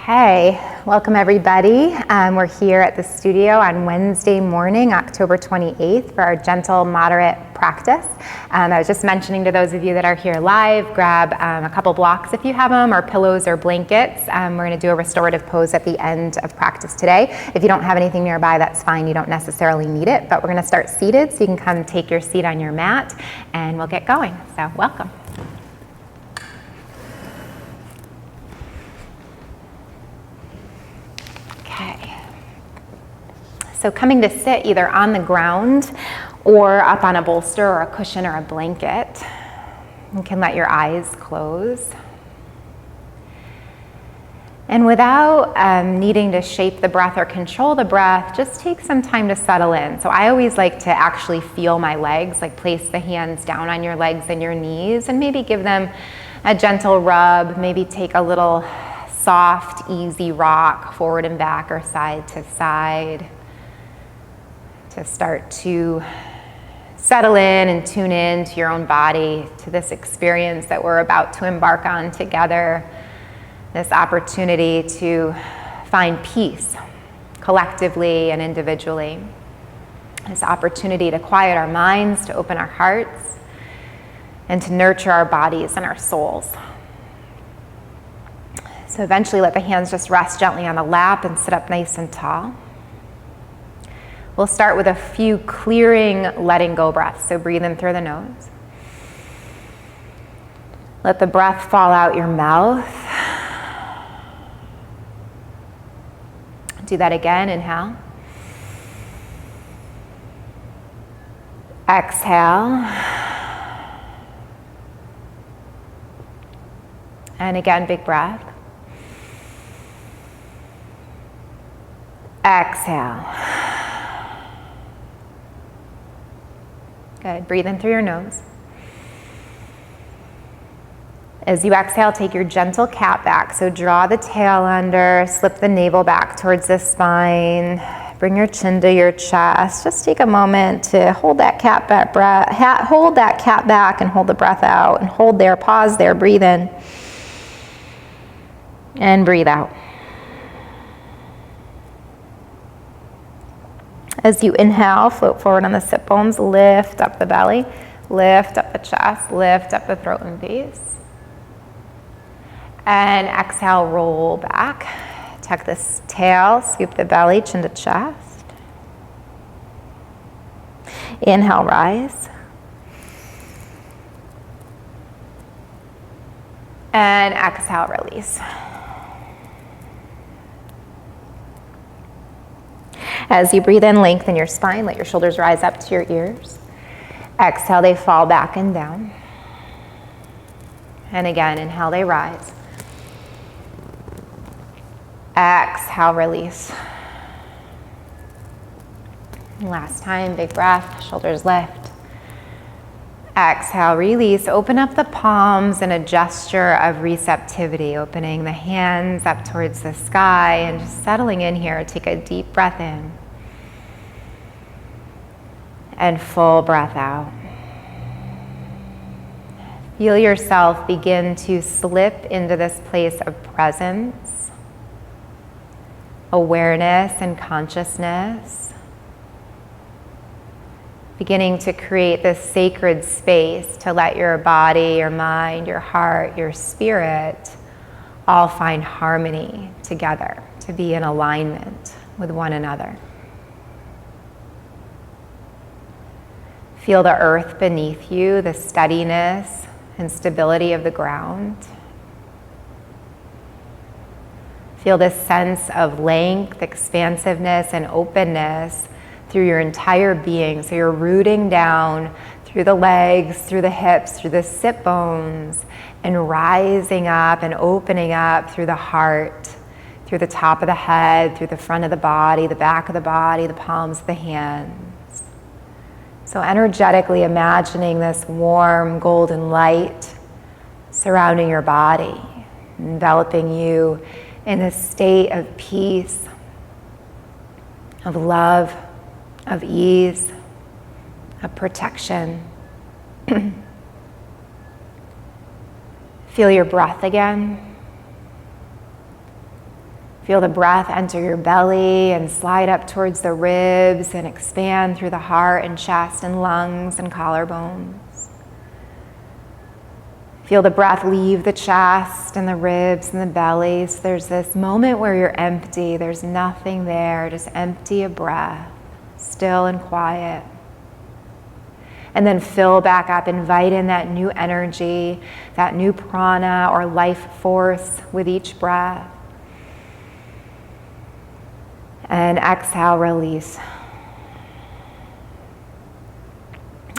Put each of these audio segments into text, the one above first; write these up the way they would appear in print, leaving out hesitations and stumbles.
Okay, welcome everybody. We're here at the studio on Wednesday morning, October 28th, for our gentle, moderate practice. I was just mentioning to those of you that are here live, grab a couple blocks if you have them, or pillows or blankets. We're going to do a restorative pose at the end of practice today. If you don't have anything nearby, that's fine. You don't necessarily need it, but we're going to start seated, so you can come take your seat on your mat, and we'll get going. So welcome. So coming to sit either on the ground or up on a bolster or a cushion or a blanket. You can let your eyes close. And without needing to shape the breath or control the breath, just take some time to settle in. So I always like to actually feel my legs, like place the hands down on your legs and your knees and maybe give them a gentle rub, maybe take a little soft, easy rock forward and back or side to side, to start to settle in and tune in to your own body, to this experience that we're about to embark on together, this opportunity to find peace collectively and individually, this opportunity to quiet our minds, to open our hearts, and to nurture our bodies and our souls. So eventually let the hands just rest gently on the lap and sit up nice and tall. We'll start with a few clearing, letting go breaths. So breathe in through the nose. Let the breath fall out your mouth. Do that again. Inhale. Exhale. And again, big breath. Exhale. Good. Breathe in through your nose. As you exhale, take your gentle cat back. So draw the tail under, slip the navel back towards the spine, bring your chin to your chest. Just take a moment to hold that cat back breath, hold that cat back and hold the breath out, and hold there, pause there, breathe in, and breathe out. As you inhale, float forward on the sit bones, lift up the belly, lift up the chest, lift up the throat and face. And exhale, roll back. Tuck this tail, scoop the belly, chin to chest. Inhale, rise. And exhale, release. As you breathe in, lengthen your spine. Let your shoulders rise up to your ears. Exhale, they fall back and down. And again, inhale, they rise. Exhale, release. Last time, big breath, shoulders lift. Exhale, release. Open up the palms in a gesture of receptivity, opening the hands up towards the sky and just settling in here. Take a deep breath in. And full breath out. Feel yourself begin to slip into this place of presence, awareness, and consciousness. Beginning to create this sacred space to let your body, your mind, your heart, your spirit all find harmony together, to be in alignment with one another. Feel the earth beneath you, the steadiness and stability of the ground. Feel this sense of length, expansiveness, and openness through your entire being. So you're rooting down through the legs, through the hips, through the sit bones, and rising up and opening up through the heart, through the top of the head, through the front of the body, the back of the body, the palms of the hands. So energetically imagining this warm golden light surrounding your body, enveloping you in a state of peace, of love, of ease, of protection. Feel your breath again. Feel the breath enter your belly and slide up towards the ribs and expand through the heart and chest and lungs and collarbones. Feel the breath leave the chest and the ribs and the belly. So there's this moment where you're empty. There's nothing there, just empty of breath, still and quiet. And then fill back up, invite in that new energy, that new prana or life force with each breath. And exhale, release.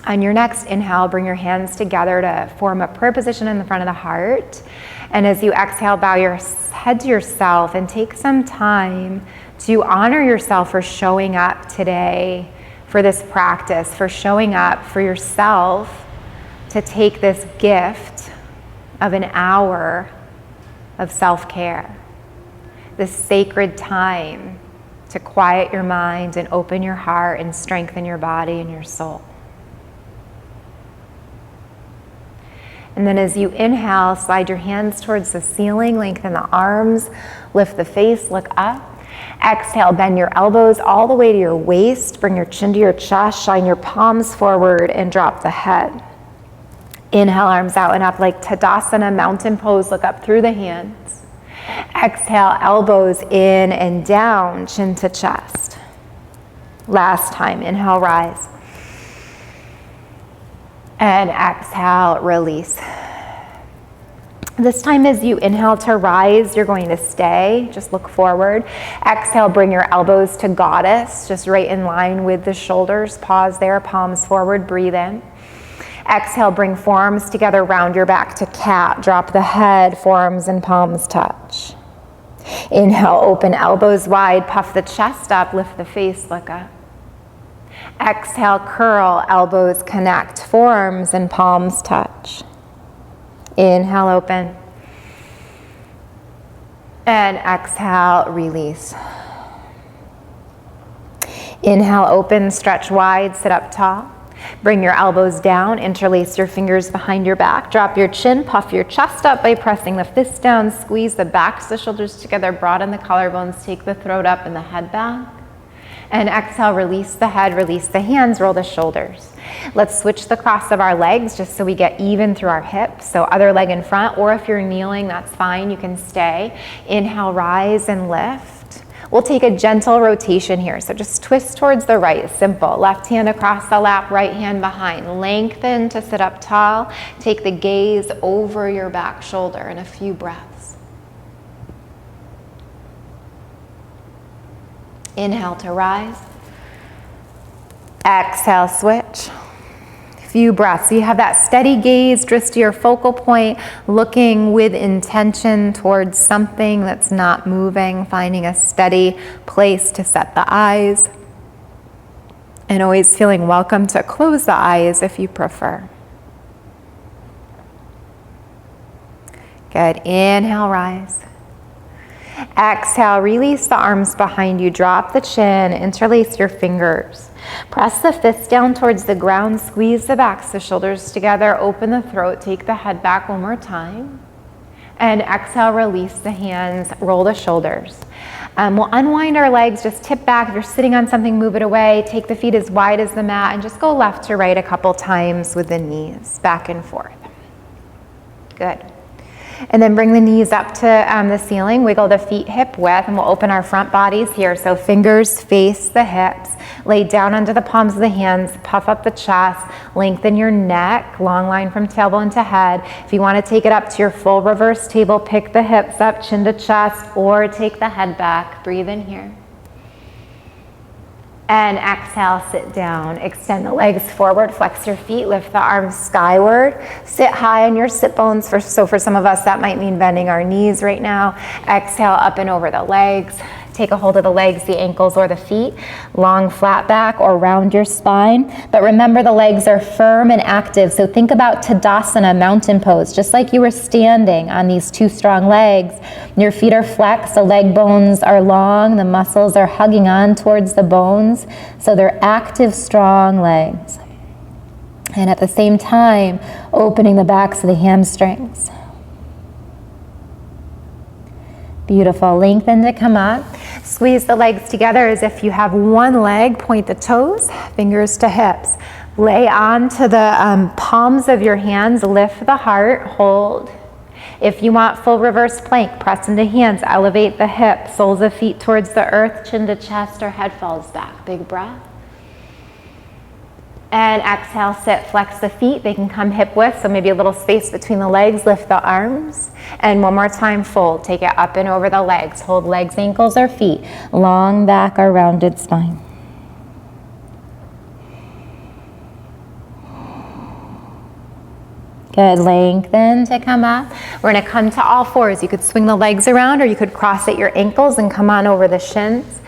On your next inhale, bring your hands together to form a prayer position in the front of the heart. And as you exhale, bow your head to yourself and take some time to honor yourself for showing up today for this practice, for showing up for yourself to take this gift of an hour of self-care, this sacred time to quiet your mind and open your heart and strengthen your body and your soul. And then as you inhale, slide your hands towards the ceiling, lengthen the arms, lift the face, look up. Exhale, bend your elbows all the way to your waist, bring your chin to your chest, shine your palms forward and drop the head. Inhale, arms out and up like Tadasana, mountain pose, look up through the hands. Exhale, elbows in and down, chin to chest. Last time, inhale, rise. And exhale, release. This time as you inhale to rise, you're going to stay, just look forward. Exhale, bring your elbows to goddess, just right in line with the shoulders. Pause there, palms forward, breathe in. Exhale, bring forearms together, round your back to cat. Drop the head, forearms and palms touch. Inhale, open elbows wide, puff the chest up, lift the face, look up. Exhale, curl, elbows connect, forearms and palms touch. Inhale, open. And exhale, release. Inhale, open, stretch wide, sit up tall. Bring your elbows down, interlace your fingers behind your back, drop your chin, puff your chest up by pressing the fists down, squeeze the backs of the shoulders together, broaden the collarbones, take the throat up and the head back. And exhale, release the head, release the hands, roll the shoulders. Let's switch the cross of our legs just so we get even through our hips. So other leg in front, or if you're kneeling, that's fine, you can stay. Inhale, rise and lift. We'll take a gentle rotation here. So just twist towards the right, simple. Left hand across the lap, right hand behind. Lengthen to sit up tall. Take the gaze over your back shoulder in a few breaths. Inhale to rise. Exhale, switch. Few breaths. So you have that steady gaze, just to your focal point, looking with intention towards something that's not moving, finding a steady place to set the eyes, and always feeling welcome to close the eyes if you prefer. Good. Inhale, rise. Exhale, release the arms behind you, drop the chin, interlace your fingers. Press the fists down towards the ground, squeeze the backs of the shoulders together, open the throat, take the head back one more time. And exhale, release the hands, roll the shoulders. We'll unwind our legs, just tip back. If you're sitting on something, move it away. Take the feet as wide as the mat and just go left to right a couple times with the knees, back and forth. Good. And then bring the knees up to the ceiling, wiggle the feet hip width, and we'll open our front bodies here. So fingers face the hips, lay down under the palms of the hands, puff up the chest, lengthen your neck, long line from tailbone to head. If you want to take it up to your full reverse table, pick the hips up, chin to chest, or take the head back. Breathe in here. And exhale, sit down. Extend the legs forward, flex your feet, lift the arms skyward. Sit high on your sit bones. So for some of us, that might mean bending our knees right now. Exhale, up and over the legs. Take a hold of the legs, the ankles, or the feet. Long flat back or round your spine. But remember, the legs are firm and active. So think about Tadasana, mountain pose. Just like you were standing on these two strong legs, your feet are flexed, the leg bones are long, the muscles are hugging on towards the bones. So they're active, strong legs. And at the same time, opening the backs of the hamstrings. Beautiful. Lengthen to come up. Squeeze the legs together as if you have one leg. Point the toes, fingers to hips. Lay onto the palms of your hands. Lift the heart. Hold. If you want full reverse plank, press into hands. Elevate the hips. Soles of feet towards the earth. Chin to chest or head falls back. Big breath. And exhale, sit, flex the feet. They can come hip width, so maybe a little space between the legs. Lift the arms. And one more time, fold. Take it up and over the legs. Hold legs, ankles, or feet. Long back or rounded spine. Good. Lengthen to come up. We're going to come to all fours. You could swing the legs around, or you could cross at your ankles and come on over the shins.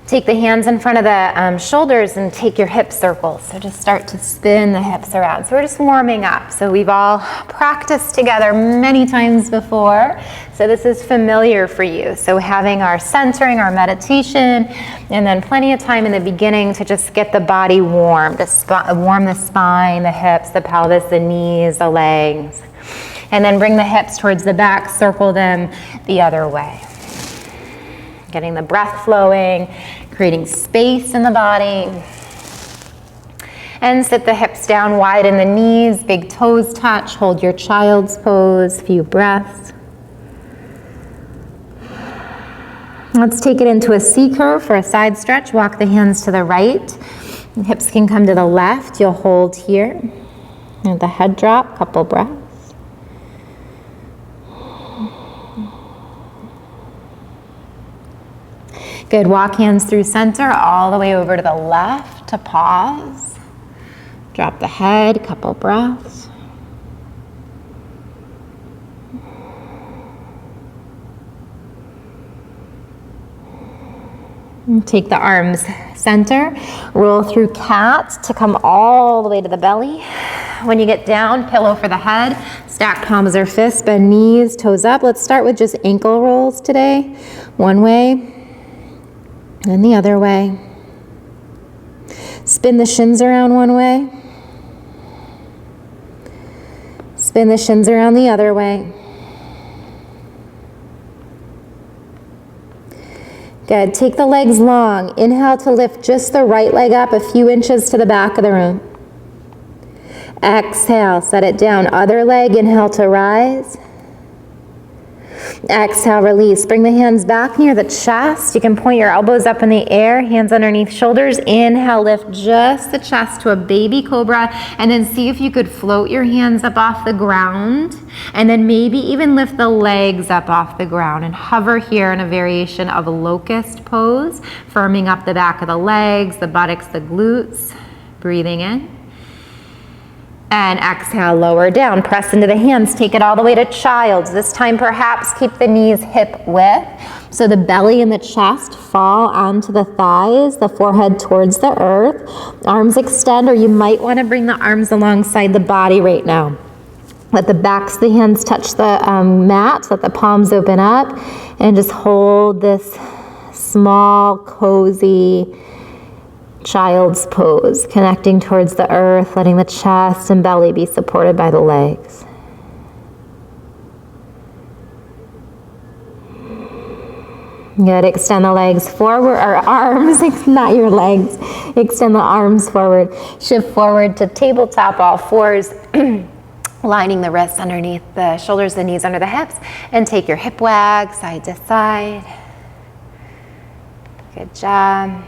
Take the hands in front of the shoulders and take your hip circles. So just start to spin the hips around. So we're just warming up. So we've all practiced together many times before. So this is familiar for you. So having our centering, our meditation, and then plenty of time in the beginning to just get the body warm, to warm the spine, the hips, the pelvis, the knees, the legs. And then bring the hips towards the back, circle them the other way. Getting the breath flowing, creating space in the body. And sit the hips down, widen the knees, big toes touch, hold your child's pose, few breaths. Let's take it into a C curve for a side stretch. Walk the hands to the right. The hips can come to the left. You'll hold here. And the head drop, couple breaths. Good. Walk hands through center all the way over to the left to pause. Drop the head, couple breaths. And take the arms center. Roll through cat to come all the way to the belly. When you get down, pillow for the head. Stack palms or fists, bend knees, toes up. Let's start with just ankle rolls today. One way. And the other way. Spin the shins around one way. Spin the shins around the other way. Good. Take the legs long. Inhale to lift just the right leg up a few inches to the back of the room. Exhale, set it down. Other leg, inhale to rise. Exhale, release. Bring the hands back near the chest. You can point your elbows up in the air, hands underneath shoulders. Inhale, lift just the chest to a baby cobra, and then see if you could float your hands up off the ground, and then maybe even lift the legs up off the ground and hover here in a variation of a locust pose, firming up the back of the legs, the buttocks, the glutes. Breathing in. And exhale, lower down. Press into the hands. Take it all the way to child's. This time, perhaps keep the knees hip width. So the belly and the chest fall onto the thighs, the forehead towards the earth. Arms extend, or you might want to bring the arms alongside the body right now. Let the backs of the hands touch the mat. Let the palms open up. And just hold this small, cozy child's pose, connecting towards the earth, letting the chest and belly be supported by the legs. Good. Extend the legs forward, or arms, not your legs. Extend the arms forward. Shift forward to tabletop, all fours, lining the wrists underneath the shoulders, the knees under the hips, and take your hip wag side to side. Good job.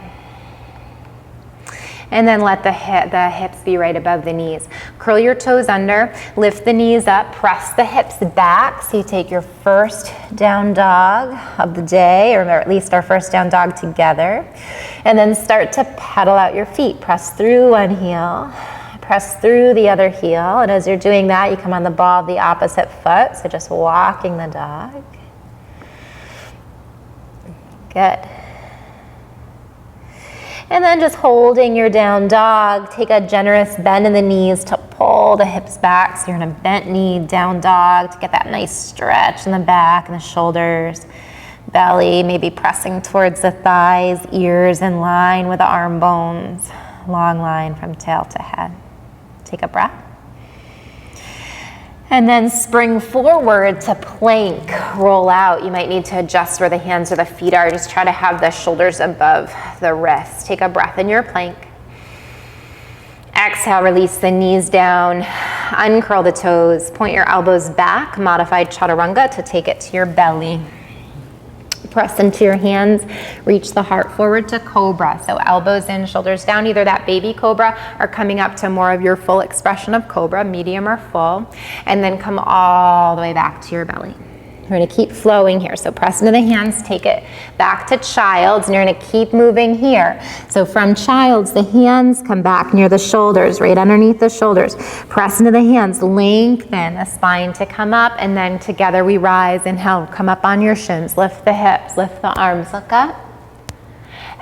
And then let the hips be right above the knees. Curl your toes under, lift the knees up, press the hips back. So you take your first down dog of the day, or at least our first down dog together. And then start to pedal out your feet. Press through one heel, press through the other heel. And as you're doing that, you come on the ball of the opposite foot. So just walking the dog. Good. And then just holding your down dog, take a generous bend in the knees to pull the hips back. So you're in a bent knee down dog to get that nice stretch in the back and the shoulders. Belly maybe pressing towards the thighs, ears in line with the arm bones. Long line from tail to head. Take a breath. And then spring forward to plank, roll out. You might need to adjust where the hands or the feet are. Just try to have the shoulders above the wrists. Take a breath in your plank. Exhale, release the knees down, uncurl the toes, point your elbows back, modified chaturanga to take it to your belly. Press into your hands, reach the heart forward to cobra. So elbows in, shoulders down, either that baby cobra or coming up to more of your full expression of cobra, medium or full. And then come all the way back to your belly. We're gonna keep flowing here. So press into the hands, take it back to child's, and you're gonna keep moving here. So from child's, the hands come back near the shoulders, right underneath the shoulders. Press into the hands, lengthen the spine to come up, and then together we rise. Inhale, come up on your shins, lift the hips, lift the arms, look up.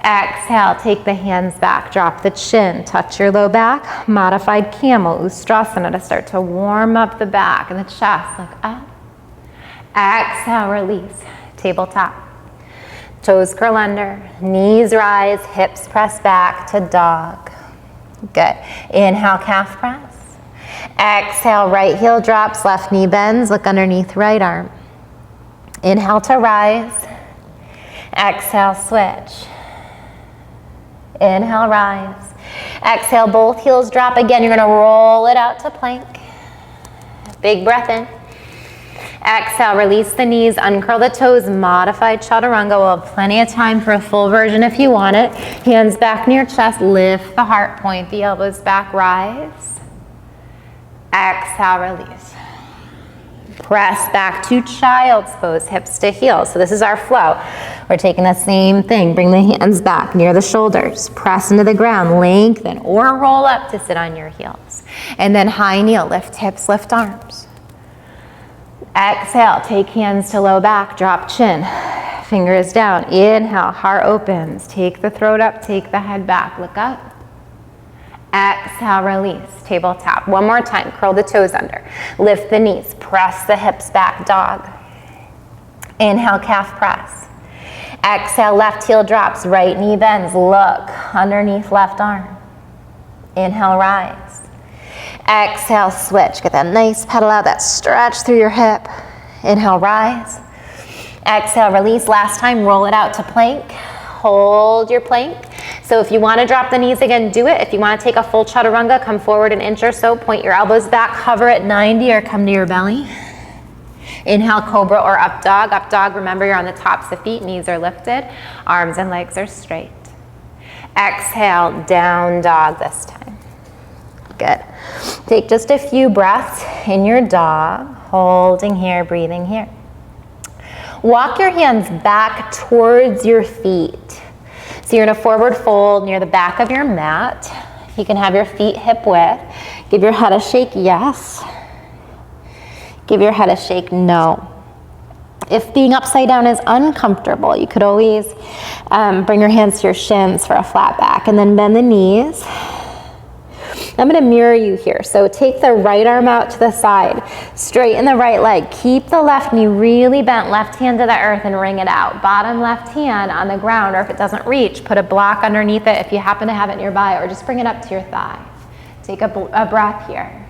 Exhale, take the hands back, drop the chin, touch your low back, modified camel, ustrasana to start to warm up the back and the chest, look up. Exhale, release, tabletop. Toes curl under, knees rise, hips press back to dog. Good. Inhale, calf press. Exhale, right heel drops, left knee bends, look underneath right arm. Inhale to rise. Exhale, switch. Inhale, rise. Exhale, both heels drop. Again, you're gonna roll it out to plank. Big breath in. Exhale, release the knees, uncurl the toes, modified chaturanga. We'll have plenty of time for a full version if you want it. Hands back near chest, lift the heart, point the elbows back, rise. Exhale, release. Press back to child's pose, hips to heels. So this is our flow. We're taking the same thing. Bring the hands back near the shoulders. Press into the ground, lengthen, or roll up to sit on your heels. And then high kneel, lift hips, lift arms. Exhale, take hands to low back, drop chin, fingers down. Inhale, heart opens, take the throat up, take the head back, look up. Exhale, release, tabletop. One more time, curl the toes under, lift the knees, press the hips back, dog. Inhale, calf press. Exhale, left heel drops, right knee bends, look underneath left arm. Inhale, rise. Exhale, switch. Get that nice pedal out, that stretch through your hip. Inhale, rise. Exhale, release. Last time, roll it out to plank. Hold your plank. So if you want to drop the knees again, do it. If you want to take a full chaturanga, come forward an inch or so. Point your elbows back, hover at 90 or come to your belly. Inhale, cobra or up dog. Up dog, remember you're on the tops of feet, knees are lifted, arms and legs are straight. Exhale, down dog this time. Good. Take just a few breaths in your dog, holding here, breathing here. Walk your hands back towards your feet. So you're in a forward fold near the back of your mat. You can have your feet hip width. Give your head a shake, yes. Give your head a shake, no. If being upside down is uncomfortable, you could always bring your hands to your shins for a flat back and then bend the knees. I'm going to mirror you here. So take the right arm out to the side, straighten the right leg, keep the left knee really bent, left hand to the earth and wring it out. Bottom left hand on the ground, or if it doesn't reach, put a block underneath it if you happen to have it nearby, or just bring it up to your thigh. Take a breath here.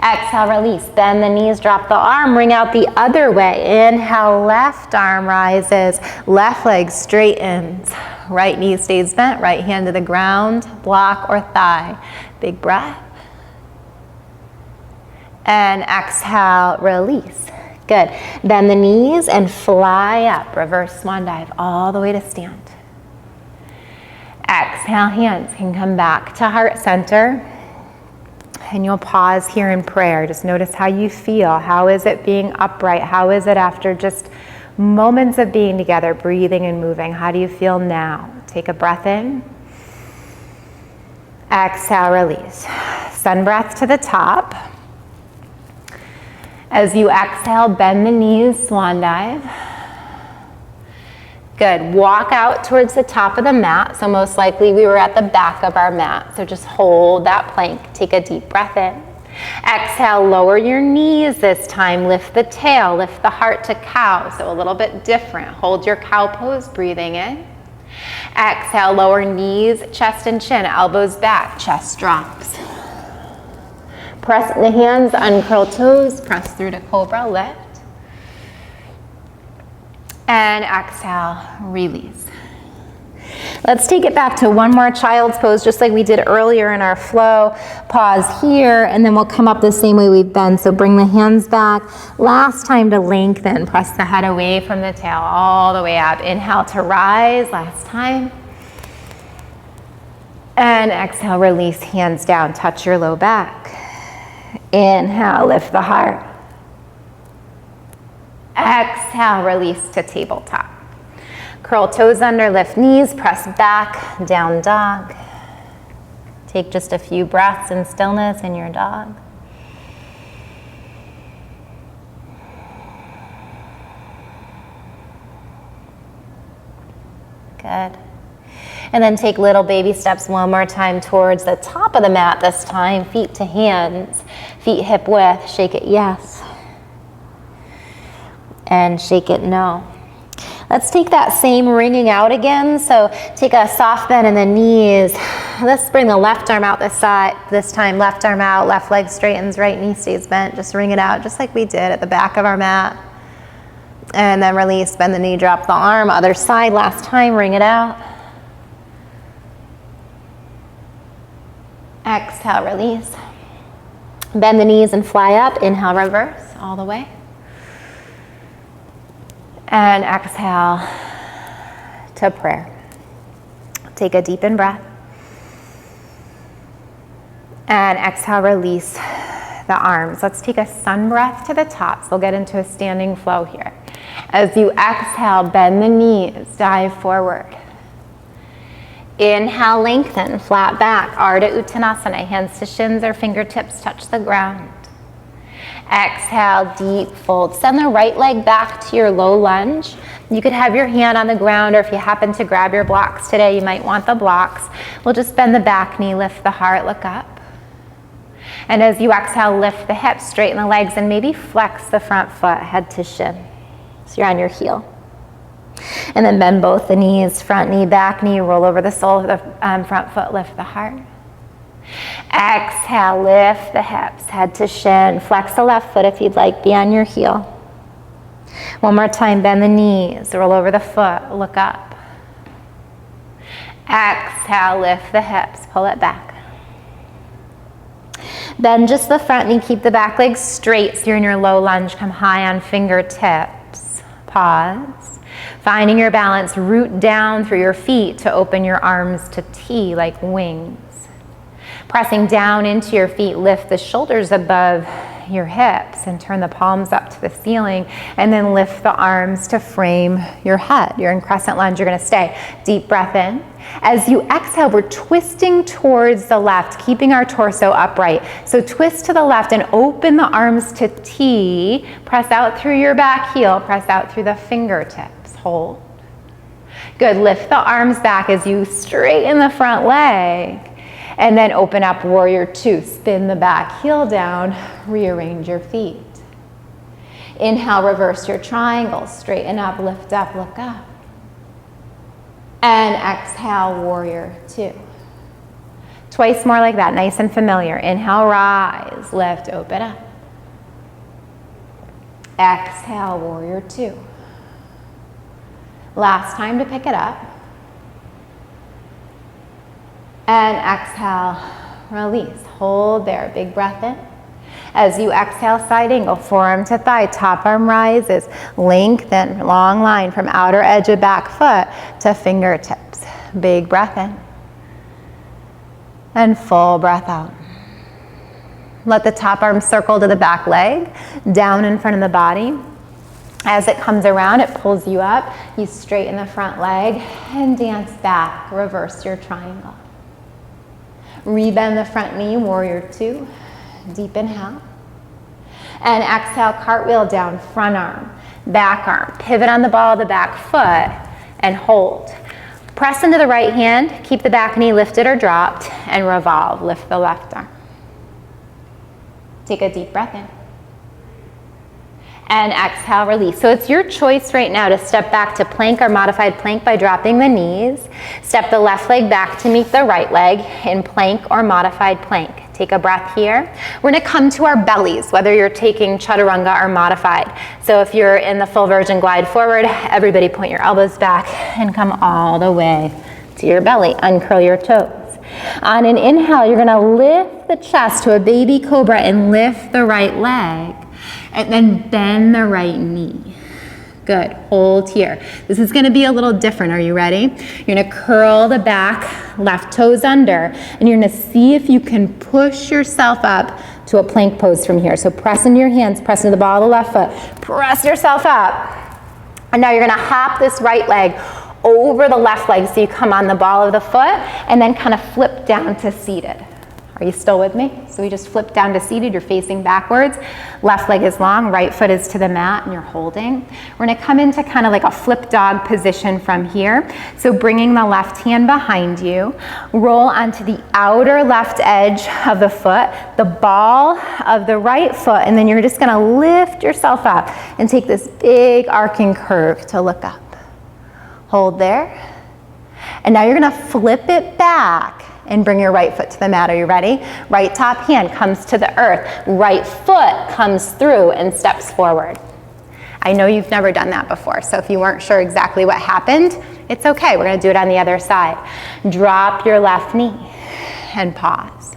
Exhale, release, bend the knees, drop the arm, wring out the other way. Inhale, left arm rises, left leg straightens, right knee stays bent, right hand to the ground, block or thigh. Big breath. And exhale, release. Good. Bend the knees and fly up, reverse swan dive all the way to stand. Exhale, hands can come back to heart center. And you'll pause here in prayer. Just notice how you feel. How is it being upright? How is it after just moments of being together, breathing and moving? How do you feel now? Take a breath in. Exhale, release. Sun breath to the top. As you exhale, bend the knees, swan dive. Good. Walk out towards the top of the mat. So most likely we were at the back of our mat. So just hold that plank. Take a deep breath in. Exhale, lower your knees this time. Lift the tail, lift the heart to cow. So a little bit different. Hold your cow pose, breathing in. Exhale, lower knees, chest and chin, elbows back, chest drops. Press the hands, uncurl toes, press through to cobra, lift. And exhale, release. Let's take it back to one more child's pose, just like we did earlier in our flow. Pause here, and then we'll come up the same way we've been. So bring the hands back. Last time to lengthen. Press the head away from the tail, all the way up. Inhale to rise, last time. And exhale, release, hands down, touch your low back. Inhale, lift the heart. Exhale, release to tabletop. Curl toes under, lift knees, press back, down dog. Take just a few breaths in stillness in your dog. Good. And then take little baby steps one more time towards the top of the mat this time, feet to hands, feet hip width, shake it yes. And shake it no. Let's take that same wringing out again. So take a soft bend in the knees. Let's bring the left arm out this side. This time, left arm out, left leg straightens, right knee stays bent. Just wring it out, just like we did at the back of our mat. And then release, bend the knee, drop the arm. Other side, last time, wring it out. Exhale, release. Bend the knees and fly up. Inhale, reverse, all the way. And exhale to prayer. Take a deep in breath. And exhale, release the arms. Let's take a sun breath to the top. So we'll get into a standing flow here. As you exhale, bend the knees, dive forward. Inhale, lengthen, flat back, Ardha Uttanasana. Hands to shins or fingertips touch the ground. Exhale, deep fold. Send the right leg back to your low lunge. You could have your hand on the ground, or if you happen to grab your blocks today, you might want the blocks. We'll just bend the back knee, lift the heart, look up. And as you exhale, lift the hips, straighten the legs, and maybe flex the front foot, head to shin. So you're on your heel. And then bend both the knees, front knee, back knee, roll over the sole of the front foot, lift the heart. Exhale, lift the hips, head to shin. Flex the left foot if you'd like, be on your heel. One more time, bend the knees, roll over the foot, look up. Exhale, lift the hips, pull it back. Bend just the front knee, keep the back leg straight so you're in your low lunge. Come high on fingertips. Pause. Finding your balance, root down through your feet to open your arms to T like wings. Pressing down into your feet, lift the shoulders above your hips and turn the palms up to the ceiling, and then lift the arms to frame your head. You're in crescent lunge, you're gonna stay. Deep breath in. As you exhale, we're twisting towards the left, keeping our torso upright. So twist to the left and open the arms to T. Press out through your back heel, press out through the fingertips. Hold. Good, lift the arms back as you straighten the front leg. And then open up warrior two. Spin the back heel down, rearrange your feet. Inhale, reverse your triangle. Straighten up, look up. And exhale, warrior two. Twice more like that, nice and familiar. Inhale, rise, lift, open up. Exhale, warrior two. Last time to pick it up. And exhale, release. Hold there, big breath in. As you exhale, side angle, forearm to thigh, top arm rises. Lengthen, long line from outer edge of back foot to fingertips. Big breath in. And full breath out. Let the top arm circle to the back leg, down in front of the body. As it comes around, it pulls you up. You straighten the front leg and dance back. Reverse your triangle. Rebend the front knee, warrior two. Deep inhale. And exhale, cartwheel down, front arm, back arm. Pivot on the ball of the back foot and hold. Press into the right hand, keep the back knee lifted or dropped, and revolve. Lift the left arm. Take a deep breath in. And exhale, release. So it's your choice right now to step back to plank or modified plank by dropping the knees. Step the left leg back to meet the right leg in plank or modified plank. Take a breath here. We're gonna come to our bellies, whether you're taking chaturanga or modified. So if you're in the full version, glide forward. Everybody point your elbows back and come all the way to your belly. Uncurl your toes. On an inhale, you're gonna lift the chest to a baby cobra and lift the right leg. And then bend the right knee. Good, hold here. This is gonna be a little different, are you ready? You're gonna curl the back, left toes under, and you're gonna see if you can push yourself up to a plank pose from here. So press into your hands, press into the ball of the left foot, press yourself up. And now you're gonna hop this right leg over the left leg so you come on the ball of the foot and then kind of flip down to seated. Are you still with me? So we just flip down to seated, you're facing backwards. Left leg is long, right foot is to the mat and you're holding. We're gonna come into kind of like a flip dog position from here. So bringing the left hand behind you, roll onto the outer left edge of the foot, the ball of the right foot, and then you're just gonna lift yourself up and take this big arcing curve to look up. Hold there. And now you're gonna flip it back and bring your right foot to the mat. Are you ready? Right top hand comes to the earth. Right foot comes through and steps forward. I know you've never done that before, so if you weren't sure exactly what happened, it's okay. We're gonna do it on the other side. Drop your left knee and pause.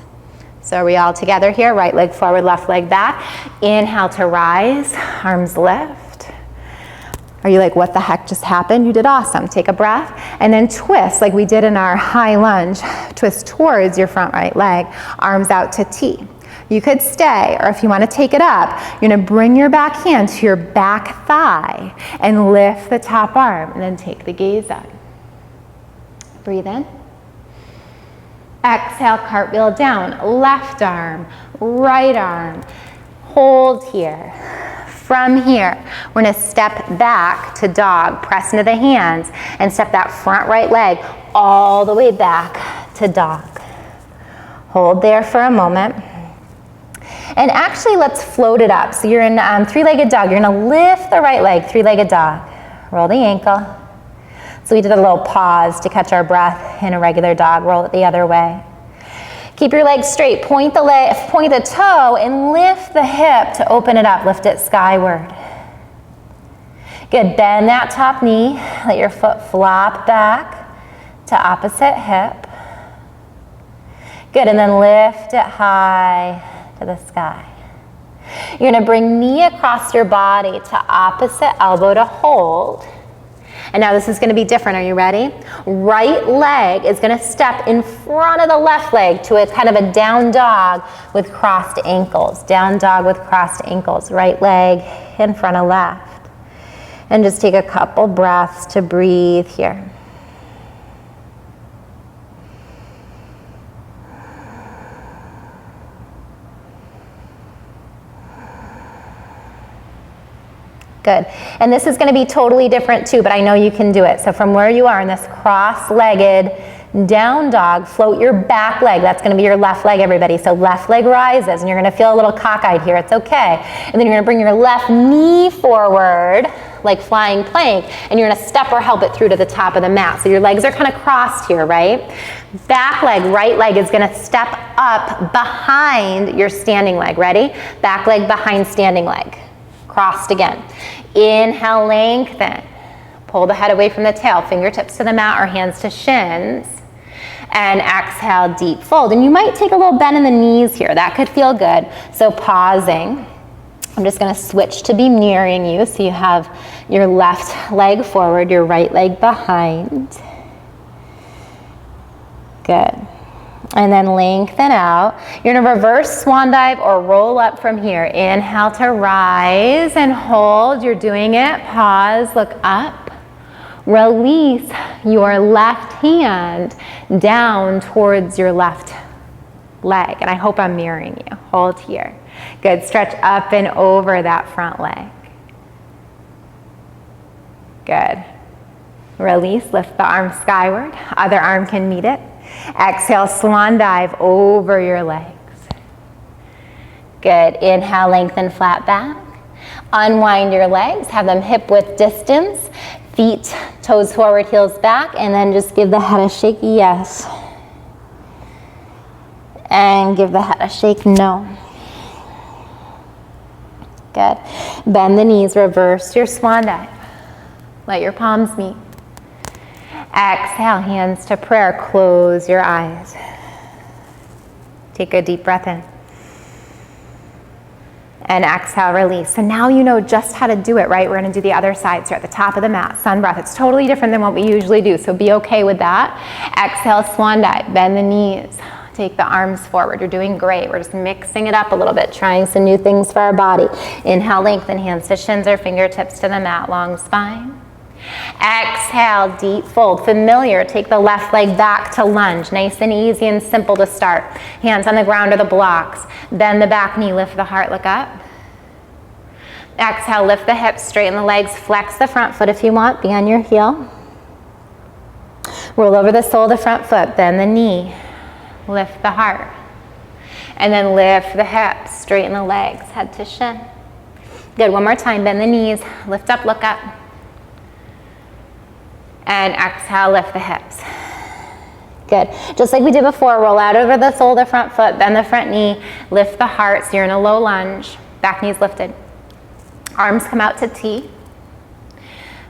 So are we all together here? Right leg forward, left leg back. Inhale to rise, arms lift. Are you like, what the heck just happened? You did awesome. Take a breath and then twist like we did in our high lunge. Twist towards your front right leg, arms out to T. You could stay, or if you want to take it up, you're going to bring your back hand to your back thigh and lift the top arm and then take the gaze up. Breathe in. Exhale, cartwheel down. Left arm, right arm. Hold here. From here, we're gonna step back to dog, press into the hands, and step that front right leg all the way back to dog. Hold there for a moment. And actually, let's float it up. So you're in three-legged dog. You're gonna lift the right leg, three-legged dog. Roll the ankle. So we did a little pause to catch our breath in a regular dog. Roll it the other way. Keep your legs straight, point the toe and lift the hip to open it up, lift it skyward. Good, bend that top knee, let your foot flop back to opposite hip. Good, and then lift it high to the sky. You're gonna bring knee across your body to opposite elbow to hold. And now this is gonna be different, are you ready? Right leg is gonna step in front of the left leg to a kind of a down dog with crossed ankles. Down dog with crossed ankles. Right leg in front of left. And just take a couple breaths to breathe here. Good. And this is going to be totally different too, but I know you can do it. So from where you are in this cross-legged down dog, float your back leg. That's going to be your left leg, everybody. So left leg rises, and you're going to feel a little cockeyed here. It's okay. And then you're going to bring your left knee forward, like flying plank, and you're going to step or help it through to the top of the mat. So your legs are kind of crossed here, right? Back leg, right leg is going to step up behind your standing leg. Ready? Back leg behind standing leg. Crossed again. Inhale, lengthen. Pull the head away from the tail, fingertips to the mat or hands to shins. And exhale, deep fold. And you might take a little bend in the knees here. That could feel good. So pausing. I'm just going to switch to be mirroring you. So you have your left leg forward, your right leg behind. Good. And then lengthen out. You're gonna reverse swan dive or roll up from here. Inhale to rise and hold. You're doing it. Pause, look up. Release your left hand down towards your left leg. And I hope I'm mirroring you. Hold here. Good, stretch up and over that front leg. Good. Release, lift the arm skyward. Other arm can meet it. Exhale, swan dive over your legs. Good. Inhale, lengthen flat back. Unwind your legs, have them hip width distance. Feet, toes forward, heels back, and then just give the head a shaky yes. And give the head a shake, no. Good. Bend the knees, reverse your swan dive. Let your palms meet. Exhale, hands to prayer, close your eyes. Take a deep breath in. And exhale, release. So now you know just how to do it, right? We're gonna do the other side. So you're at the top of the mat, sun breath. It's totally different than what we usually do, so be okay with that. Exhale, swan dive, bend the knees. Take the arms forward. You're doing great. We're just mixing it up a little bit, trying some new things for our body. Inhale, lengthen, hands to shins or fingertips to the mat, long spine. Exhale, deep fold. Familiar, take the left leg back to lunge. Nice and easy and simple to start. Hands on the ground or the blocks. Bend the back knee, lift the heart, look up. Exhale, lift the hips, straighten the legs, flex the front foot if you want, be on your heel. Roll over the sole of the front foot, bend the knee, lift the heart. And then lift the hips, straighten the legs, head to shin. Good, one more time, bend the knees, lift up, look up. And exhale, lift the hips. Good. Just like we did before, roll out over the sole of the front foot, bend the front knee, lift the heart, so you're in a low lunge. Back knee's lifted. Arms come out to T.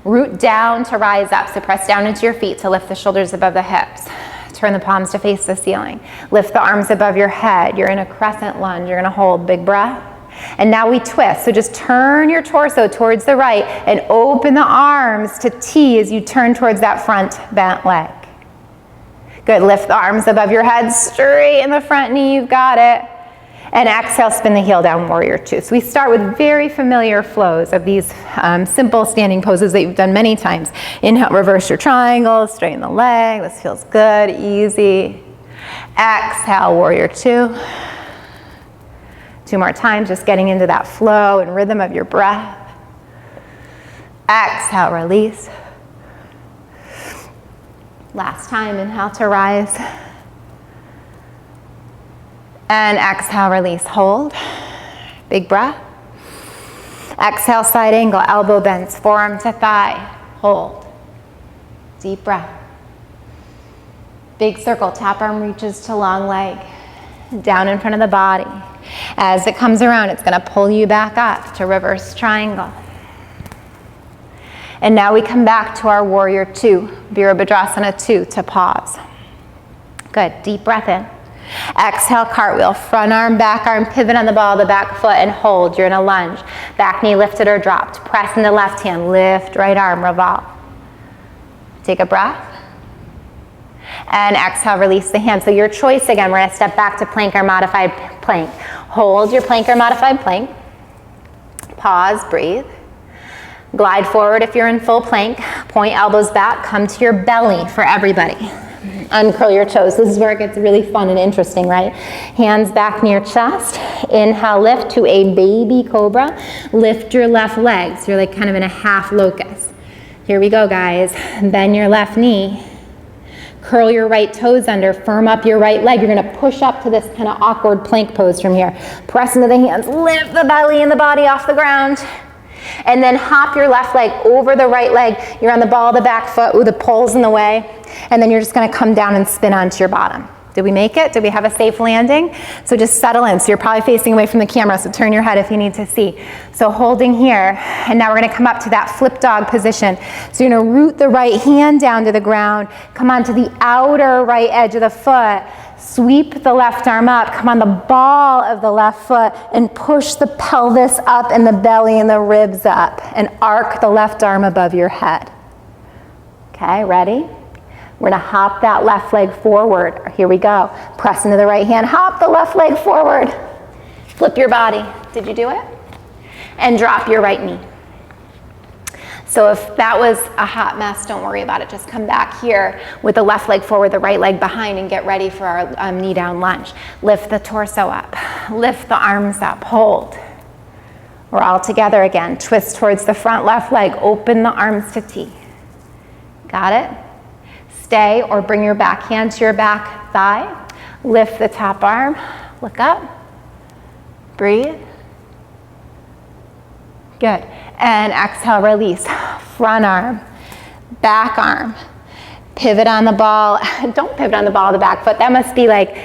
Root down to rise up, so press down into your feet to lift the shoulders above the hips. Turn the palms to face the ceiling. Lift the arms above your head. You're in a crescent lunge. You're gonna hold, big breath. And now we twist. So just turn your torso towards the right and open the arms to T as you turn towards that front bent leg. Good, lift the arms above your head, straighten the front knee, you've got it. And exhale, spin the heel down, warrior two. So we start with very familiar flows of these simple standing poses that you've done many times. Inhale, reverse your triangle, straighten the leg. This feels good, easy. Exhale, warrior two. Two more times, just getting into that flow and rhythm of your breath. Exhale, release. Last time, inhale to rise. And exhale, release, hold. Big breath. Exhale, side angle, elbow bends, forearm to thigh, hold. Deep breath. Big circle, top arm reaches to long leg, down in front of the body. As it comes around, it's gonna pull you back up to reverse triangle. And now we come back to our warrior two, Virabhadrasana two, to pause. Good, deep breath in. Exhale, cartwheel, front arm, back arm, pivot on the ball of the back foot and hold. You're in a lunge. Back knee lifted or dropped. Press into left hand, lift, right arm, revolve. Take a breath. And exhale, release the hand. So your choice again, we're gonna step back to plank or modified plank. Hold your plank or modified plank. Pause, breathe. Glide forward if you're in full plank. Point elbows back, come to your belly for everybody. Uncurl your toes. This is where it gets really fun and interesting, right? Hands back near chest. Inhale, lift to a baby cobra. Lift your left leg. So you're like kind of in a half locust. Here we go, guys. Bend your left knee. Curl your right toes under. Firm up your right leg. You're gonna push up to this kind of awkward plank pose from here. Press into the hands. Lift the belly and the body off the ground. And then hop your left leg over the right leg. You're on the ball of the back foot. Ooh, the pole's in the way. And then you're just gonna come down and spin onto your bottom. Did we make it? Did we have a safe landing? So just settle in. So you're probably facing away from the camera, so turn your head if you need to see. So holding here, and now we're gonna come up to that flip dog position. So you're gonna root the right hand down to the ground, come onto the outer right edge of the foot, sweep the left arm up, come on the ball of the left foot, and push the pelvis up and the belly and the ribs up, and arc the left arm above your head. Okay, ready? We're gonna hop that left leg forward. Here we go. Press into the right hand, hop the left leg forward. Flip your body. Did you do it? And drop your right knee. So if that was a hot mess, don't worry about it. Just come back here with the left leg forward, the right leg behind, and get ready for our knee down lunge. Lift the torso up. Lift the arms up. Hold. We're all together again. Twist towards the front left leg. Open the arms to T. Got it? Stay or bring your back hand to your back thigh. Lift the top arm. Look up. Breathe. Good. And exhale, release. Front arm, back arm, Pivot on the ball. Don't pivot on the ball of the back foot. That must be like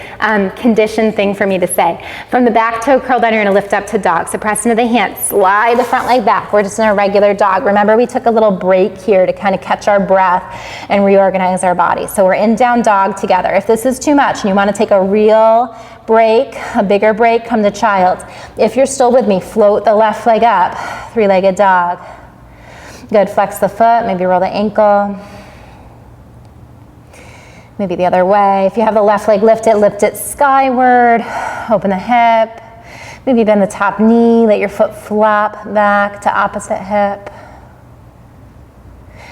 conditioned thing for me to say. From the back toe curl down, you're gonna lift up to dog. So press into the hands, slide the front leg back. We're just in a regular dog. Remember, we took a little break here to kind of catch our breath and reorganize our body. So we're in down dog together. If this is too much and you wanna take a real break, a bigger break, come to child. If you're still with me, float the left leg up, three-legged dog. Good, flex the foot, maybe roll the ankle. Maybe the other way. If you have the left leg, lift it skyward. Open the hip. Maybe bend the top knee. Let your foot flop back to opposite hip.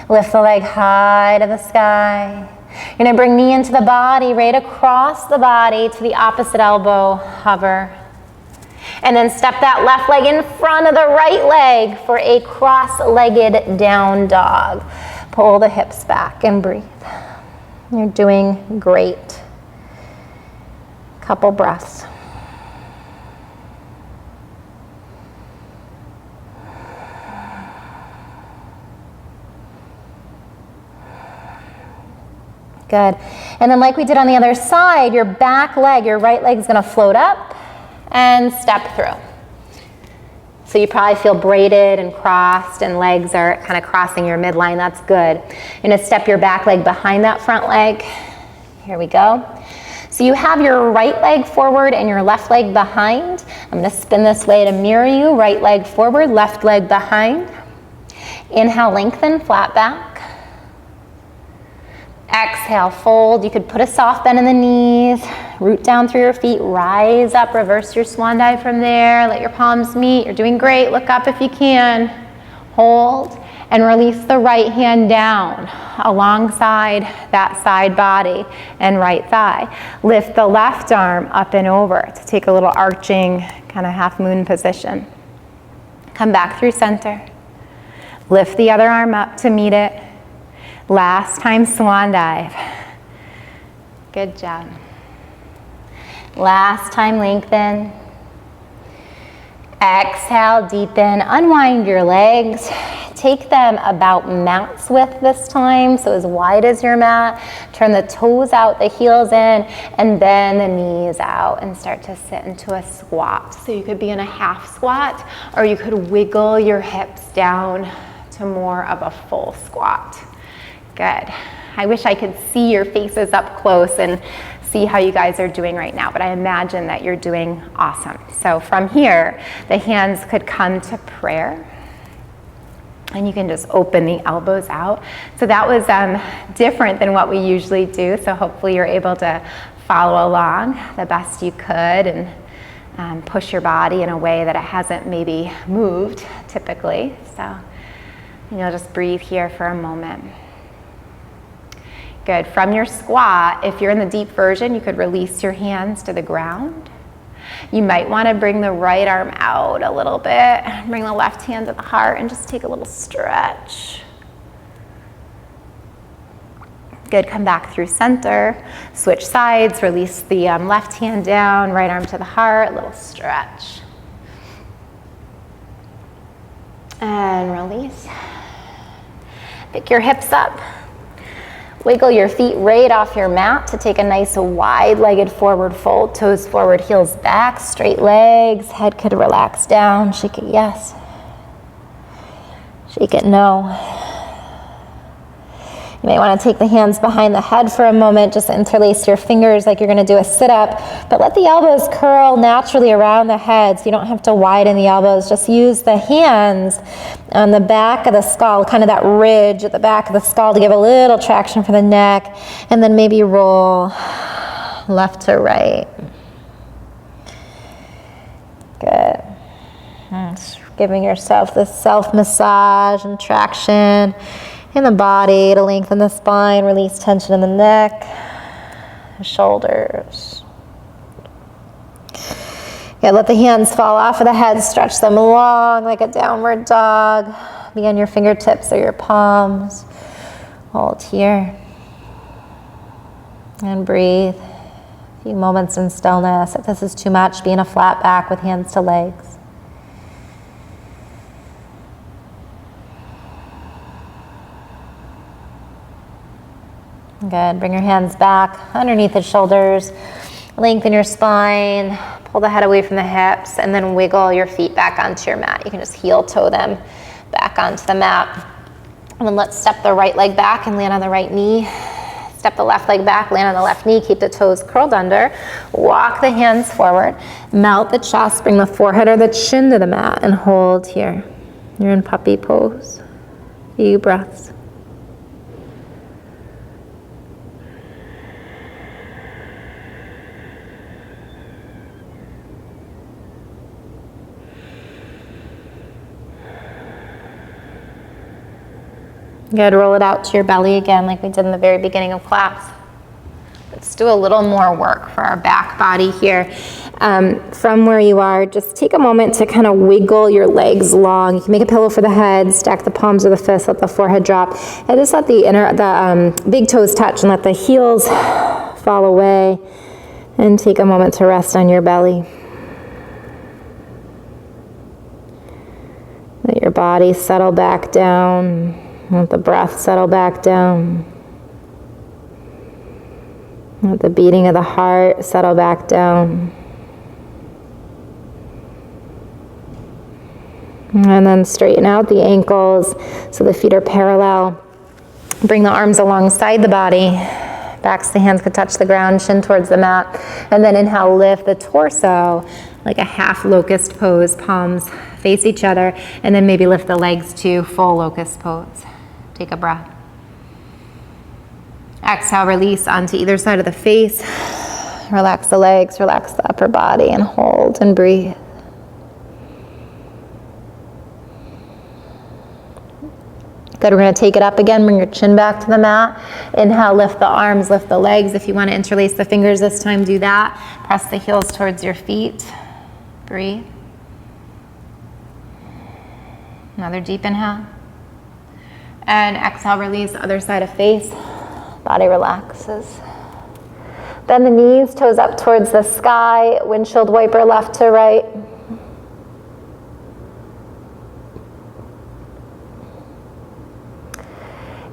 Lift the leg high to the sky. You're gonna bring knee into the body, right across the body to the opposite elbow, hover. And then step that left leg in front of the right leg for a cross-legged down dog. Pull the hips back and breathe. You're doing great. Couple breaths. Good. And then like we did on the other side, your back leg, your right leg is going to float up and step through. So you probably feel braided and crossed and legs are kind of crossing your midline. That's good. You're going to step your back leg behind that front leg. Here we go. So you have your right leg forward and your left leg behind. I'm going to spin this way to mirror you. Right leg forward, left leg behind. Inhale, lengthen, flat back. Exhale, fold. You could put a soft bend in the knees, root down through your feet, rise up, reverse your swan dive from there, let your palms meet. You're doing great. Look up if you can. Hold and release the right hand down alongside that side body and right thigh. Lift the left arm up and over to take a little arching kind of half moon position. Come back through center. Lift the other arm up to meet it. Last time, swan dive. Good job. Last time, lengthen. Exhale, deepen. Unwind your legs. Take them about mat's width this time, so as wide as your mat. Turn the toes out, the heels in, and then the knees out and start to sit into a squat. So you could be in a half squat, or you could wiggle your hips down to more of a full squat. Good. I wish I could see your faces up close and see how you guys are doing right now, but I imagine that you're doing awesome. So from here, the hands could come to prayer, and you can just open the elbows out. So that was different than what we usually do, so hopefully you're able to follow along the best you could and push your body in a way that it hasn't maybe moved typically. So you'll just breathe here for a moment. Good. From your squat, if you're in the deep version, you could release your hands to the ground. You might want to bring the right arm out a little bit, bring the left hand to the heart, and just take a little stretch. Good. Come back through center. Switch sides. Release the left hand down, right arm to the heart, little stretch. And release. Pick your hips up. Wiggle your feet right off your mat to take a nice wide-legged forward fold. Toes forward, heels back, straight legs. Head could relax down. Shake it yes. Shake it no. You might want to take the hands behind the head for a moment. Just interlace your fingers like you're going to do a sit-up. But let the elbows curl naturally around the head, so you don't have to widen the elbows. Just use the hands on the back of the skull, kind of that ridge at the back of the skull to give a little traction for the neck. And then maybe roll left to right. Good. Just giving yourself this self-massage and traction in the body to lengthen the spine, release tension in the neck, the shoulders. Yeah, let the hands fall off of the head, stretch them long like a downward dog. Be on your fingertips or your palms. Hold here. And breathe. A few moments in stillness. If this is too much, be in a flat back with hands to legs. Good. Bring your hands back underneath the shoulders. Lengthen your spine. Pull the head away from the hips, and then wiggle your feet back onto your mat. You can just heel toe them back onto the mat. And then let's step the right leg back and land on the right knee. Step the left leg back, land on the left knee, keep the toes curled under. Walk the hands forward. Melt the chest, bring the forehead or the chin to the mat, and hold here. You're in puppy pose. Few breaths. Good, roll it out to your belly again like we did in the very beginning of class. Let's do a little more work for our back body here. From where you are, just take a moment to kind of wiggle your legs long. You can make a pillow for the head, stack the palms of the fists, let the forehead drop, and just let the big toes touch and let the heels fall away, and take a moment to rest on your belly. Let your body settle back down. Let the breath settle back down. Let the beating of the heart settle back down. And then straighten out the ankles so the feet are parallel. Bring the arms alongside the body. Backs of the hands could touch the ground, chin towards the mat. And then inhale, lift the torso like a half locust pose. Palms face each other. And then maybe lift the legs to full locust pose. Take a breath. Exhale, release onto either side of the face. Relax the legs, relax the upper body, and hold and breathe. Good, we're going to take it up again. Bring your chin back to the mat. Inhale, lift the arms, lift the legs. If you want to interlace the fingers this time, do that. Press the heels towards your feet. Breathe. Another deep inhale. And exhale, release, other side of face. Body relaxes. Bend the knees, toes up towards the sky, windshield wiper left to right.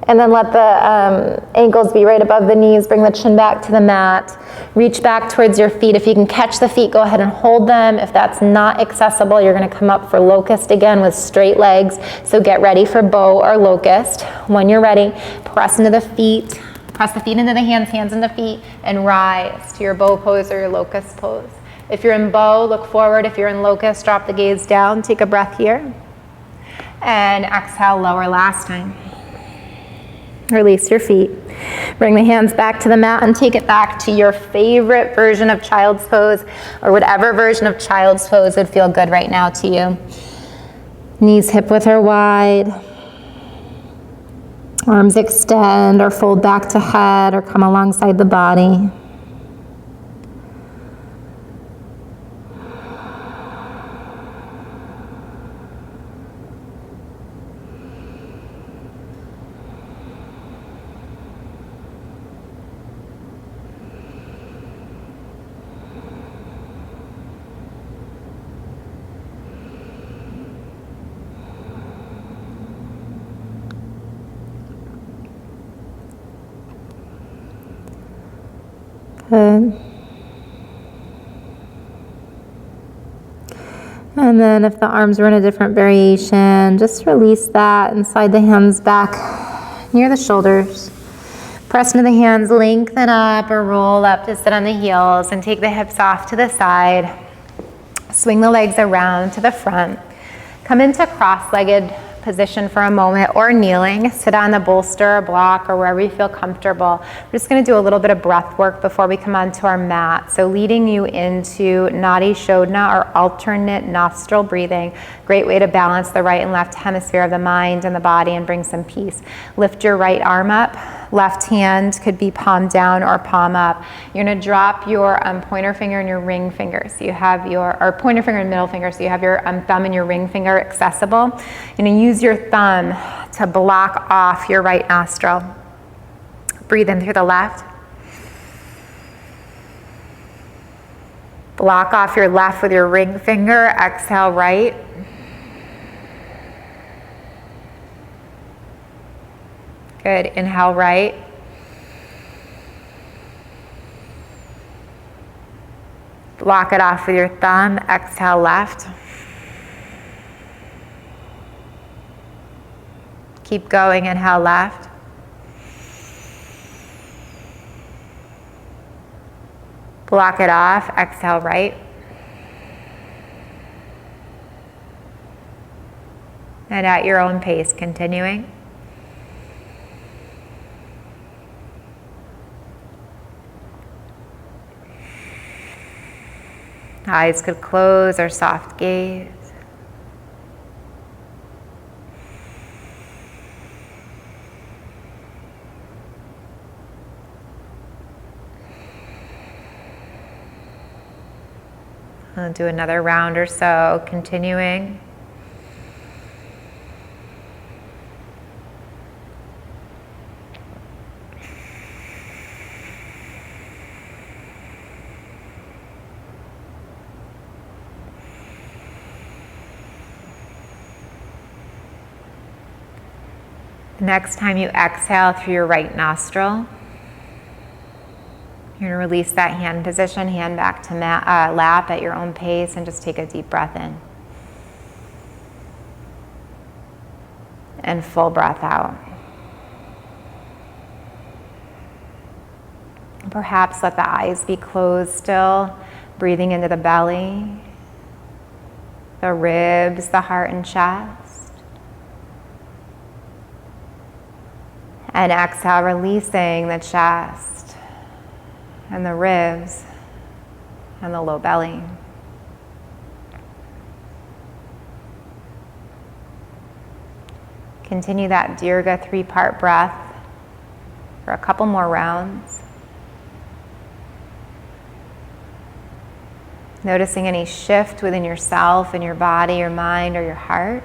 And then let the ankles be right above the knees. Bring the chin back to the mat. Reach back towards your feet. If you can catch the feet, go ahead and hold them. If that's not accessible, you're going to come up for locust again with straight legs. So get ready for bow or locust. When you're ready, press into the feet. Press the feet into the hands, hands into feet, and rise to your bow pose or your locust pose. If you're in bow, look forward. If you're in locust, drop the gaze down. Take a breath here. And exhale, lower last time. Release your feet. Bring the hands back to the mat and take it back to your favorite version of child's pose, or whatever version of child's pose would feel good right now to you. Knees hip width or wide. Arms extend or fold back to head or come alongside the body. Good. And then if the arms are in a different variation, just release that and slide the hands back near the shoulders. Press into the hands, lengthen up or roll up to sit on the heels, and take the hips off to the side. Swing the legs around to the front. Come into cross-legged position for a moment, or kneeling. Sit on the bolster or block or wherever you feel comfortable. We're just going to do a little bit of breath work before we come onto our mat. So leading you into Nadi Shodhana, or alternate nostril breathing. Great way to balance the right and left hemisphere of the mind and the body and bring some peace. Lift your right arm up. Left hand could be palm down or palm up. You're going to drop your pointer finger and your ring finger. So you have your, or pointer finger and middle finger, so you have your thumb and your ring finger accessible. You're going to use your thumb to block off your right nostril. Breathe in through the left. Block off your left with your ring finger. Exhale right. Good. Inhale right. Block it off with your thumb. Exhale, left. Keep going, inhale, left. Block it off, exhale, right. And at your own pace, continuing. Eyes could close or soft gaze. I'll do another round or so, continuing. Next time you exhale through your right nostril, you're going to release that hand position, hand back to lap at your own pace, and just take a deep breath in. And full breath out. Perhaps let the eyes be closed still, breathing into the belly, the ribs, the heart and chest. And exhale, releasing the chest and the ribs and the low belly. Continue that Dirga 3-part breath for a couple more rounds. Noticing any shift within yourself and your body, your mind, or your heart.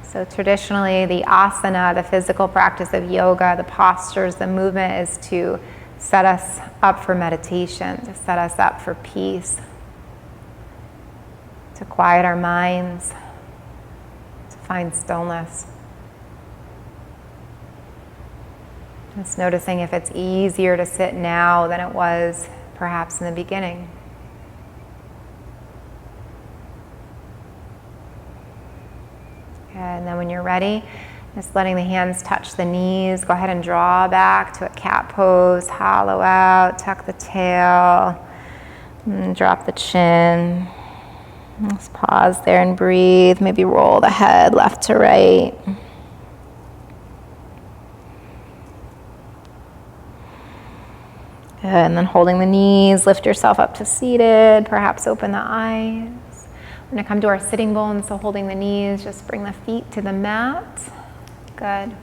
So traditionally, the asana, the physical practice of yoga, the postures, the movement is to set us up for meditation, to set us up for peace, to quiet our minds, to find stillness. Just noticing if it's easier to sit now than it was perhaps in the beginning. And then when you're ready, just letting the hands touch the knees. Go ahead and draw back to a cat pose. Hollow out, tuck the tail, and drop the chin. Just pause there and breathe. Maybe roll the head left to right. Good, and then holding the knees, lift yourself up to seated. Perhaps open the eyes. We're going to come to our sitting bones, so holding the knees, just bring the feet to the mat. Good.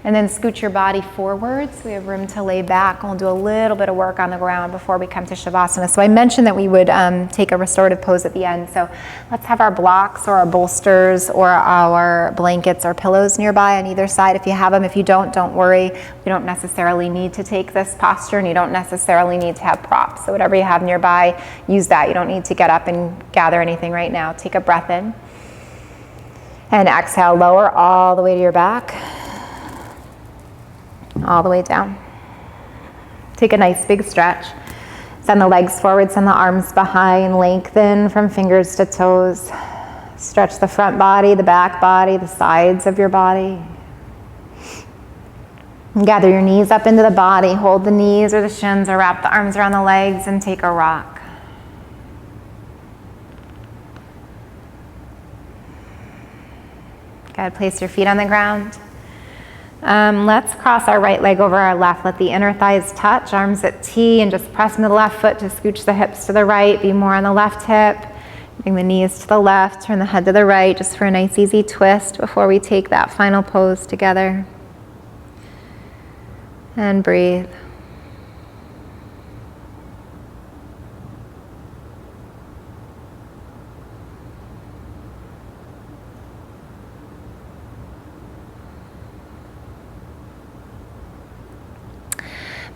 And then scoot your body forward so we have room to lay back. We'll do a little bit of work on the ground before we come to Shavasana. So I mentioned that we would take a restorative pose at the end. So let's have our blocks or our bolsters or our blankets or pillows nearby on either side if you have them. If you don't worry. You don't necessarily need to take this posture, and you don't necessarily need to have props. So whatever you have nearby, use that. You don't need to get up and gather anything right now. Take a breath in. And exhale, lower all the way to your back. All the way down. Take a nice big stretch. Send the legs forward, send the arms behind, lengthen from fingers to toes. Stretch the front body, the back body, the sides of your body. And gather your knees up into the body. Hold the knees or the shins, or wrap the arms around the legs and take a rock. Good. Place your feet on the ground. Let's cross our right leg over our left. Let the inner thighs touch, arms at T, and just press into the left foot to scooch the hips to the right. Be more on the left hip. Bring the knees to the left, turn the head to the right, just for a nice easy twist before we take that final pose together. And breathe.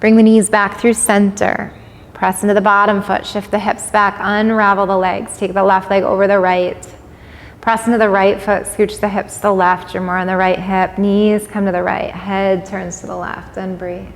Bring the knees back through center. Press into the bottom foot, shift the hips back, unravel the legs. Take the left leg over the right. Press into the right foot, scooch the hips to the left. You're more on the right hip. Knees come to the right, head turns to the left, and breathe.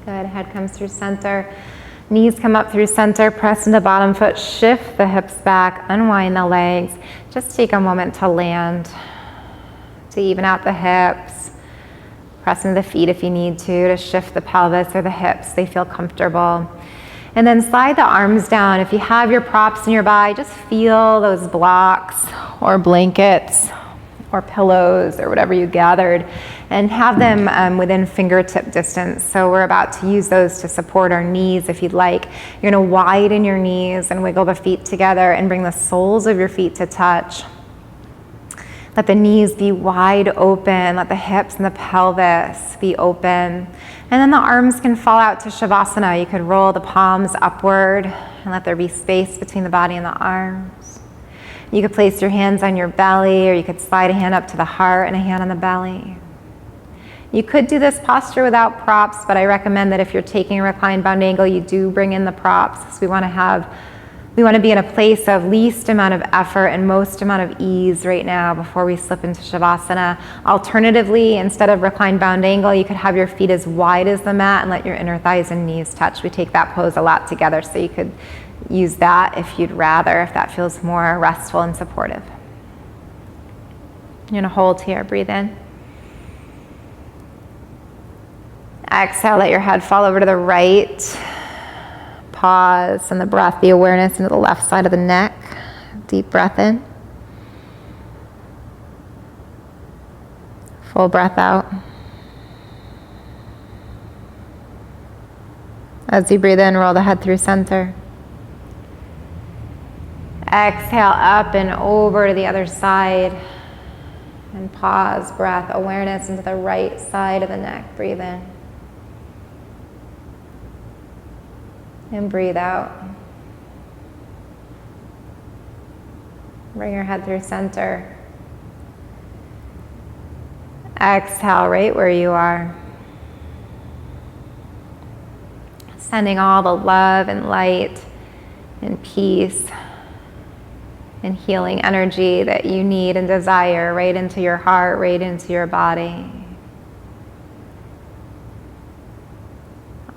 Good, head comes through center. Knees come up through center, press into bottom foot, shift the hips back, unwind the legs. Just take a moment to land, to even out the hips. Press into the feet if you need to shift the pelvis or the hips. They feel comfortable. And then slide the arms down. If you have your props nearby, just feel those blocks or blankets or pillows or whatever you gathered, and have them within fingertip distance. So we're about to use those to support our knees if you'd like. You're gonna widen your knees and wiggle the feet together and bring the soles of your feet to touch. Let the knees be wide open, let the hips and the pelvis be open. And then the arms can fall out to Shavasana. You could roll the palms upward and let there be space between the body and the arms. You could place your hands on your belly, or you could slide a hand up to the heart and a hand on the belly. You could do this posture without props, but I recommend that if you're taking a reclined bound angle, you do bring in the props, because we want to be in a place of least amount of effort and most amount of ease right now before we slip into Shavasana. Alternatively, instead of reclined bound angle, you could have your feet as wide as the mat and let your inner thighs and knees touch. We take that pose a lot together, so you could use that if you'd rather, if that feels more restful and supportive. You're gonna hold here, breathe in. Exhale, let your head fall over to the right. Pause, and the breath, the awareness into the left side of the neck. Deep breath in. Full breath out. As you breathe in, roll the head through center. Exhale up and over to the other side. And pause, breath, awareness into the right side of the neck. Breathe in. And breathe out. Bring your head through center. Exhale right where you are. Sending all the love and light and peace and healing energy that you need and desire right into your heart, right into your body.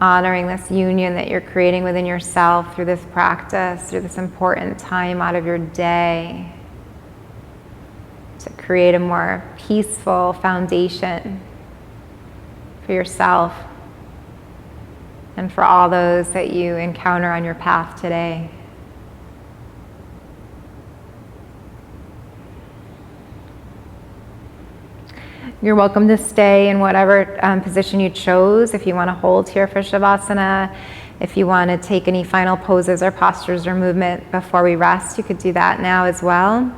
Honoring this union that you're creating within yourself through this practice, through this important time out of your day, to create a more peaceful foundation for yourself and for all those that you encounter on your path today. You're welcome to stay in whatever position you chose. If you want to hold here for Shavasana, if you want to take any final poses or postures or movement before we rest, you could do that now as well.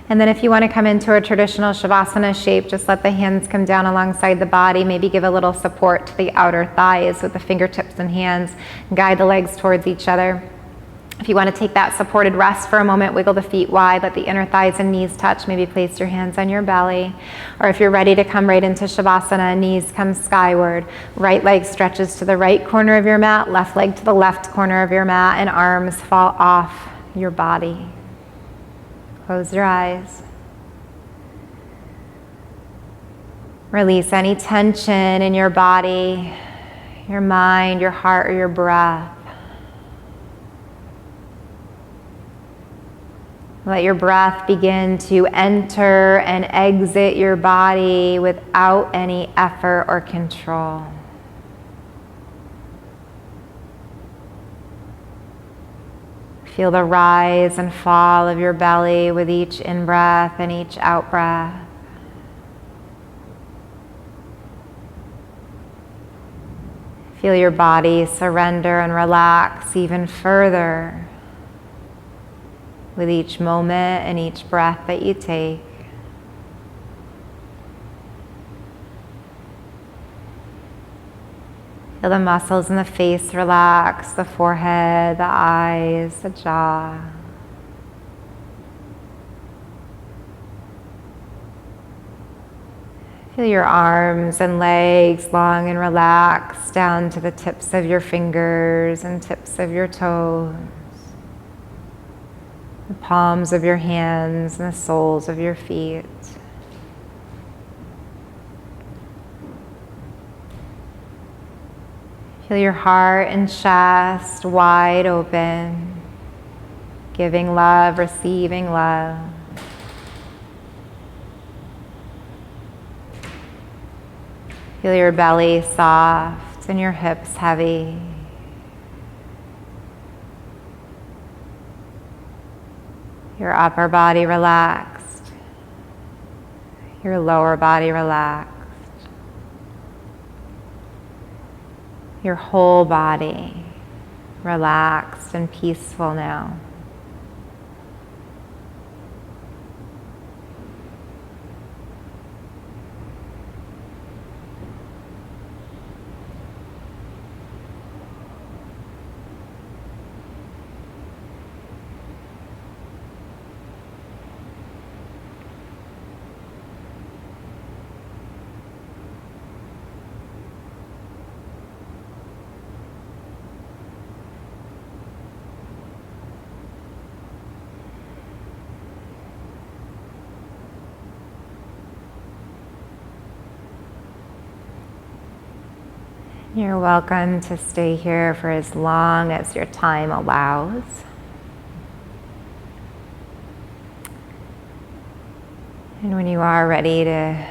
And then if you want to come into a traditional Shavasana shape, just let the hands come down alongside the body. Maybe give a little support to the outer thighs with the fingertips and hands. Guide the legs towards each other. If you want to take that supported rest for a moment, wiggle the feet wide, let the inner thighs and knees touch. Maybe place your hands on your belly. Or if you're ready to come right into Shavasana, knees come skyward. Right leg stretches to the right corner of your mat, left leg to the left corner of your mat, and arms fall off your body. Close your eyes. Release any tension in your body, your mind, your heart, or your breath. Let your breath begin to enter and exit your body without any effort or control. Feel the rise and fall of your belly with each in-breath and each out-breath. Feel your body surrender and relax even further with each moment and each breath that you take. Feel the muscles in the face relax, the forehead, the eyes, the jaw. Feel your arms and legs long and relaxed down to the tips of your fingers and tips of your toes. The palms of your hands and the soles of your feet. Feel Feel your heart and chest wide open, giving love, receiving love. Feel your belly soft and your hips heavy. Your upper body relaxed, your lower body relaxed, your whole body relaxed and peaceful now. You're welcome to stay here for as long as your time allows. And when you are ready to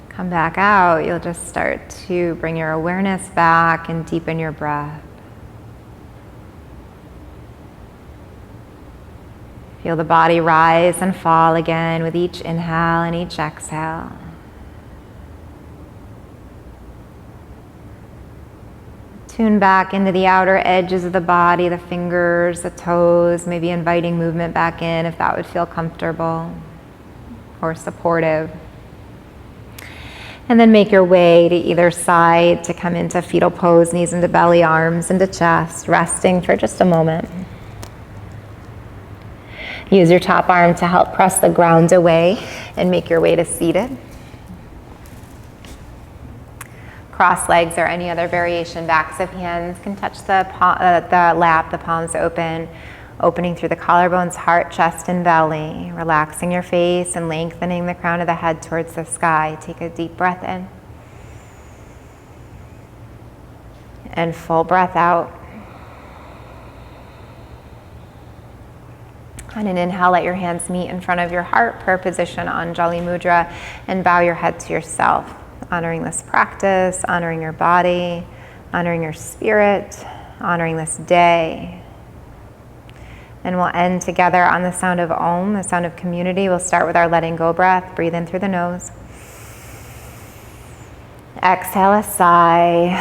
come back out, you'll just start to bring your awareness back and deepen your breath. Feel the body rise and fall again with each inhale and each exhale. Tune back into the outer edges of the body, the fingers, the toes, maybe inviting movement back in if that would feel comfortable or supportive. And then make your way to either side to come into fetal pose, knees into belly, arms into chest, resting for just a moment. Use your top arm to help press the ground away and make your way to seated. Cross legs or any other variation, backs of hands can touch the lap, the palms open, opening through the collarbones, heart, chest, and belly, relaxing your face and lengthening the crown of the head towards the sky. Take a deep breath in. And full breath out. On an inhale, let your hands meet in front of your heart, prayer position, Anjali Mudra, and bow your head to yourself. Honoring this practice, honoring your body, honoring your spirit, honoring this day. And we'll end together on the sound of Om, the sound of community. We'll start with our letting go breath. Breathe in through the nose. Exhale a sigh.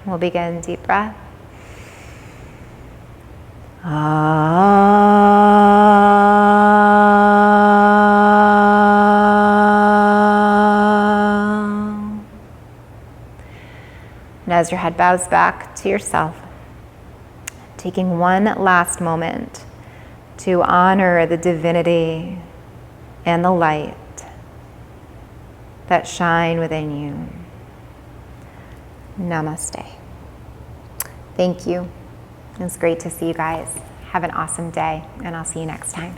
We'll begin deep breath. And as your head bows back to yourself, taking one last moment to honor the divinity and the light that shine within you. Namaste. Thank you. It's great to see you guys. Have an awesome day, and I'll see you next time.